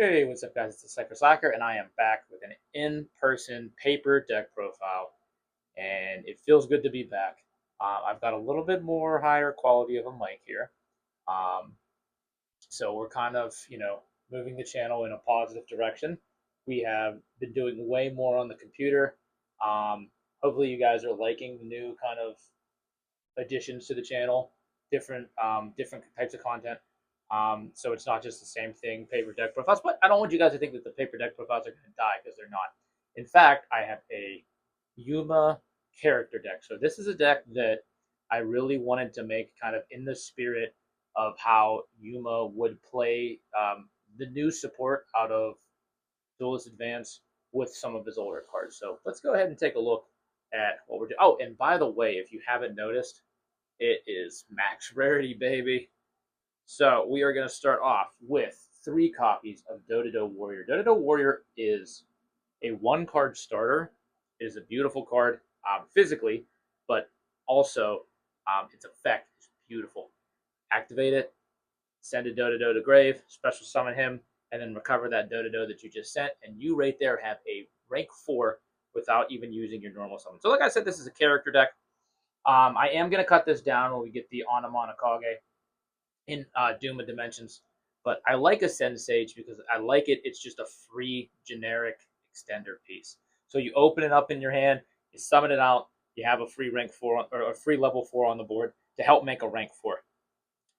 Hey, what's up, guys? It's the Cypher Slacker, and I am back with an in-person paper deck profile, and it feels good to be back. I've got a little bit more higher quality of a mic here, um, so we're kind of, moving the channel in a positive direction. We have been doing way more on the computer. Um, Hopefully, you guys are liking the new kind of additions to the channel, different types of content. So it's not just the same thing, paper deck profiles. But I don't want you guys to think that the paper deck profiles are going to die, because they're not. In fact, I have a Yuma character deck. So this is a deck that I really wanted to make kind of in the spirit of how Yuma would play the new support out of Duelist Advance with some of his older cards. So let's go ahead and take a look at what we're doing. Oh, and by the way, if you haven't noticed, it is max rarity, baby. So we are going to start off with 3 copies of DUAD Warrior. DUAD Warrior is a 1-card starter. It is a beautiful card physically, but also its effect is beautiful. Activate it, send a DUAD to grave, special summon him, and then recover that DUAD that you just sent, and you right there have a rank 4 without even using your normal summon. So like I said, this is a character deck. I am going to cut this down when we get the Anamana Kage in Duma Dimensions, but I like Ascend Sage because I like it. It's just a free generic extender piece. So you open it up in your hand, you summon it out, you have a free rank 4 or a free level 4 on the board to help make a rank 4.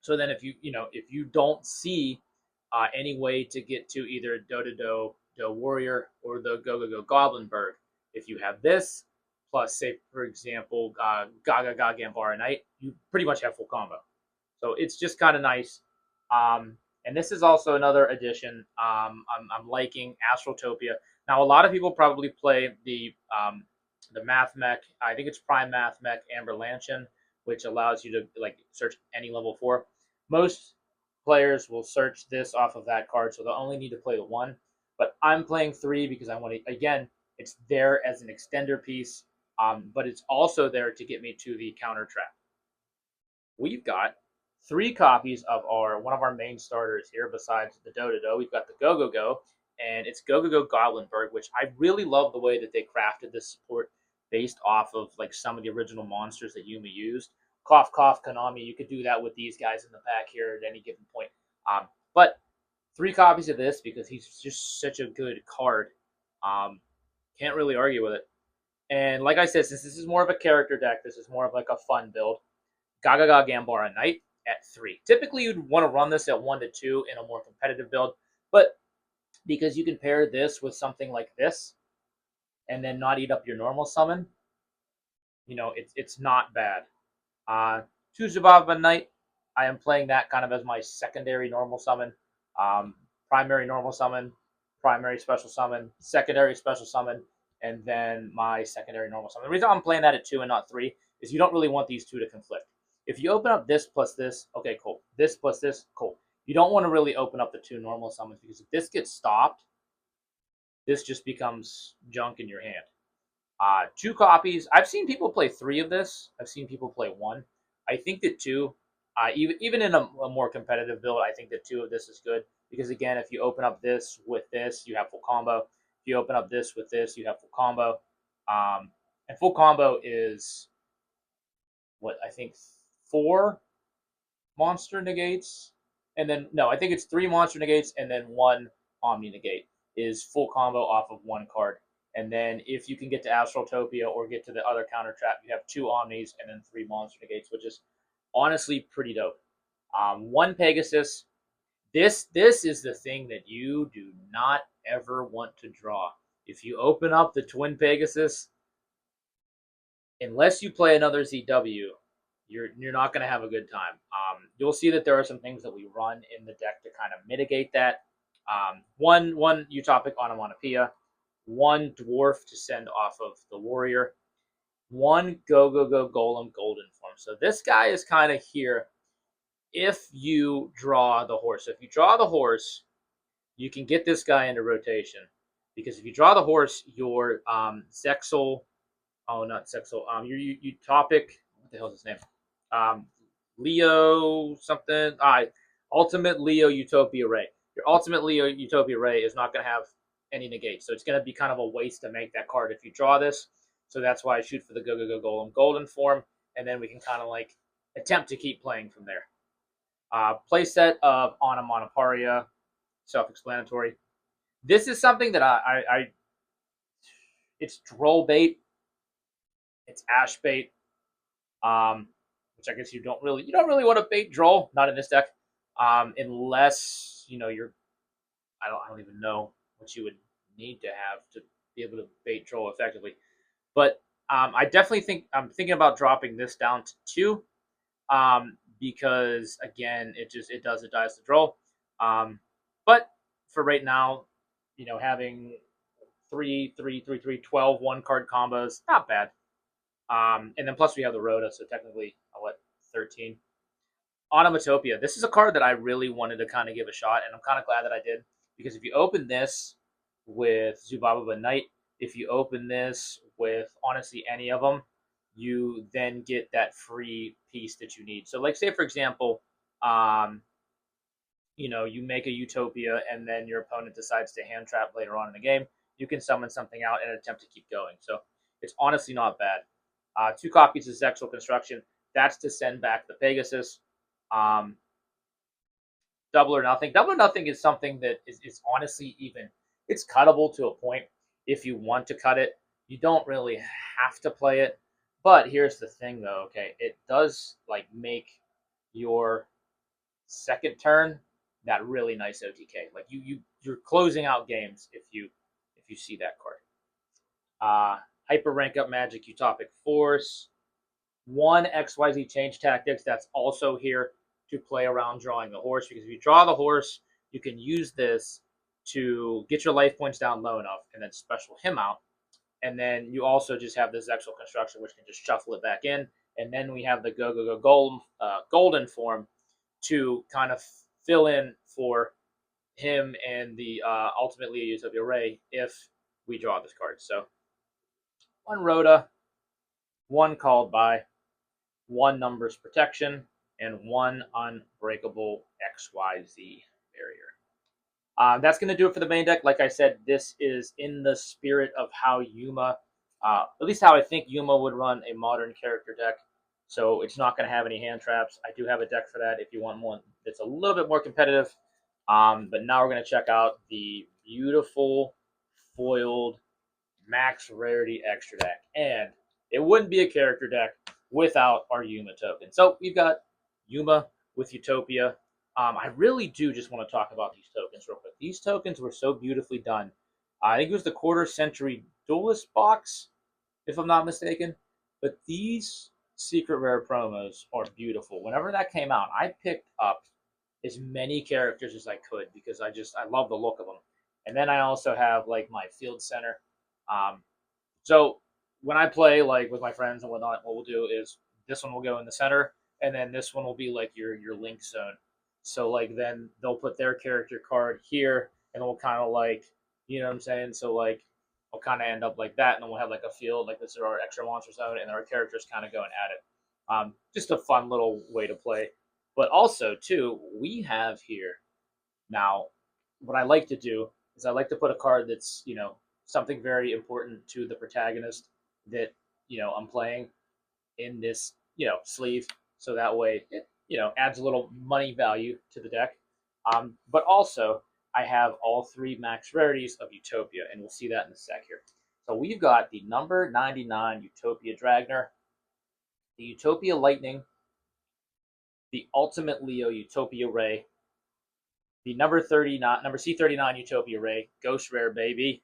So then if you don't see any way to get to either Do Warrior or the Go Goblinberg, if you have this plus, say, for example, Gaga Gambara Knight, you pretty much have full combo. So it's just kind of nice. And this is also another addition. I'm liking Utopia. Now, a lot of people probably play the Math Mech. I think it's Prime Math Mech Amber Lanchin, which allows you to search any level 4. Most players will search this off of that card, so they'll only need to play the 1. But I'm playing 3 because I want to, again, it's there as an extender piece, but it's also there to get me to the counter trap. We've got 3 copies of one of our main starters here besides the Do. We've got the Go, and it's Go Goblinberg, which I really love the way that they crafted this support based off of some of the original monsters that Yuma used. Cough, cough, Konami. You could do that with these guys in the back here at any given point. But 3 copies of this because he's just such a good card. Can't really argue with it. And like I said, since this is more of a character deck, this is more of a fun build. Gaga Gambara Knight at 3. Typically, you'd want to run this at 1 to 2 in a more competitive build, but because you can pair this with something like this and then not eat up your normal summon, it's not bad. 2 Zubaba Knight, I am playing that kind of as my secondary normal summon. Primary normal summon, primary special summon, secondary special summon, and then my secondary normal summon. The reason I'm playing that at 2 and not 3 is you don't really want these 2 to conflict. If you open up this plus this, okay, cool. This plus this, cool. You don't want to really open up the 2 normal summons because if this gets stopped, this just becomes junk in your hand. 2 copies. I've seen people play 3 of this. I've seen people play 1. I think that 2, even in a more competitive build, I think that 2 of this is good because, again, if you open up this with this, you have full combo. If you open up this with this, you have full combo. And full combo is what I think 4 monster negates, and then no, I think it's 3 monster negates and then 1 Omni negate is full combo off of 1 card. And then if you can get to Utopia or get to the other counter trap, you have 2 Omnis and then 3 monster negates, which is honestly pretty dope. 1 Pegasus. This is the thing that you do not ever want to draw. If you open up the Twin Pegasus, unless you play another ZW, you're not going to have a good time. You'll see that there are some things that we run in the deck to kind of mitigate that. One Utopic Onomatopoeia, 1 Dwarf to send off of the Warrior, 1 Go Golem Golden Form. So this guy is kind of here if you draw the horse. So if you draw the horse, you can get this guy into rotation. Because if you draw the horse, your Zexal, oh, not Zexal, your Utopic, what the hell is his name? Leo something. Ultimate Leo Utopia Ray. Your ultimately Utopia Ray is not going to have any negate, so it's going to be kind of a waste to make that card if you draw this. So that's why I shoot for the Go Go Go Golem Golden form, and then we can kind of like attempt to keep playing from there. Playset of Onomatopoeia, self-explanatory. This is something that it's droll bait, it's ash bait, which I guess you don't really want to bait droll, not in this deck, unless you're I don't even know what you would need to have to be able to bait droll effectively. But I definitely think I'm thinking about dropping this down to 2, because again, it dies to droll. But for right now, having 3, 3, 3, 3, 12 1-card combos, not bad. And then plus we have the Rhoda, so technically, 13. Onomatopoeia. This is a card that I really wanted to kind of give a shot, and I'm kind of glad that I did, because if you open this with Zubaba Knight, if you open this with honestly any of them, you then get that free piece that you need. So, like, say for example, you make a Utopia, and then your opponent decides to hand trap later on in the game. You can summon something out and attempt to keep going. So it's honestly not bad. 2 copies of Zexal Construction. That's to send back the Pegasus. Double or Nothing. Double or Nothing is something that is honestly it's cuttable to a point. If you want to cut it, you don't really have to play it. But here's the thing, though. Okay, it does make your second turn that really nice OTK. Like you're closing out games if you see that card. Hyper Rank Up Magic Utopic Force. 1 XYZ Change Tactics. That's also here to play around drawing the horse, because if you draw the horse, you can use this to get your life points down low enough and then special him out. And then you also just have the Zexal Construction, which can just shuffle it back in. And then we have the Go Go Go Golden form to kind of fill in for him and the ultimately a Utopia Ray if we draw this card. So 1 Rhoda, 1 Called By, 1 Numbers Protection, and 1 Unbreakable XYZ Barrier. That's going to do it for the main deck. Like I said, this is in the spirit of how Yuma, at least how I think Yuma would run a modern character deck. So it's not going to have any hand traps. I do have a deck for that if you want one that's a little bit more competitive. But now we're going to check out the beautiful foiled max rarity extra deck. And it wouldn't be a character deck without our Yuma token. So we've got Yuma with Utopia. I really do just want to talk about these tokens real quick. These tokens were so beautifully done. I think it was the Quarter Century Duelist box, if I'm not mistaken. But these secret rare promos are beautiful. Whenever that came out, I picked up as many characters as I could, because I love the look of them. And then I also have my field center. So when I play with my friends and whatnot, what we'll do is this one will go in the center, and then this one will be your link zone. So then they'll put their character card here, and we'll kind of you know what I'm saying. So we'll kind of end up like that, and then we'll have a field this is our extra monster zone, and our characters kind of going at it. Just a fun little way to play. But also too, we have here now. What I like to do is I like to put a card that's something very important to the protagonist that I'm playing in this sleeve, so that way it adds a little money value to the deck. But also I have all 3 max rarities of Utopia, and we'll see that in a sec here. So we've got the number 99 Utopia Dragner, the Utopia Lightning, the Ultimate Leo Utopia Ray, the number C39 Utopia Ray, Ghost Rare Baby.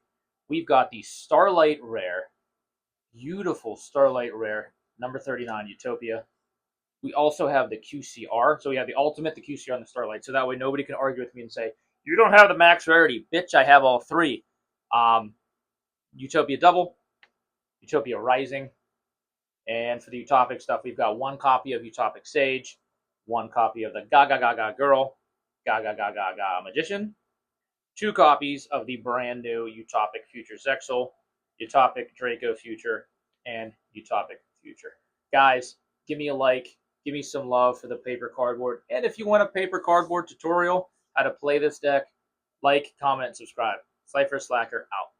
We've got the Starlight Rare, beautiful Starlight Rare, number 39 Utopia. We also have the QCR. So we have the Ultimate, the QCR, and the Starlight. So that way nobody can argue with me and say, you don't have the max rarity. Bitch, I have all 3. Utopia Double, Utopia Rising. And for the Utopic stuff, we've got 1 copy of Utopic Sage, 1 copy of the Gaga Gaga Girl, Gaga Gaga Gaga Magician, 2 copies of the brand new Utopic Future Zexal, Utopic Draco Future, and Utopic Future. Guys, give me a like, give me some love for the paper cardboard, and if you want a paper cardboard tutorial how to play this deck, Like, comment, subscribe. Cypher Slacker out.